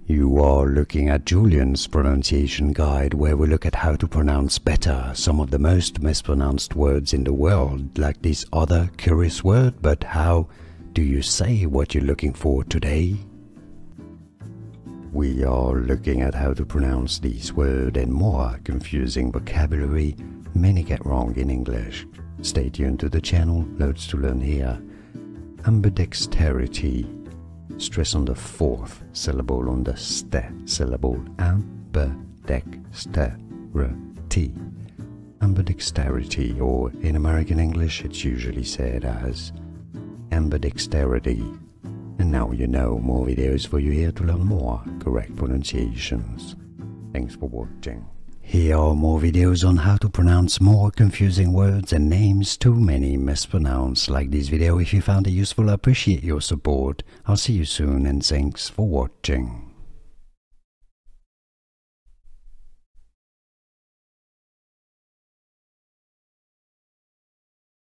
You are looking at Julian's pronunciation guide, where we look at how to pronounce better some of the most mispronounced words in the world, like this other curious word. But how do you say what you're looking for today? We are looking at how to pronounce this word and more confusing vocabulary many get wrong in English. Stay tuned to the channel, loads to learn here. Ambidexterity. Stress on the fourth syllable on the ste syllable. Ambidexterity. Ambidexterity, or in American English it's usually said as ambidexterity. And now you know, more videos for you here to learn more correct pronunciations. Thanks for watching. Here are more videos on how to pronounce more confusing words and names too many mispronounced. Like this video if you found it useful. I appreciate your support. I'll see you soon and thanks for watching.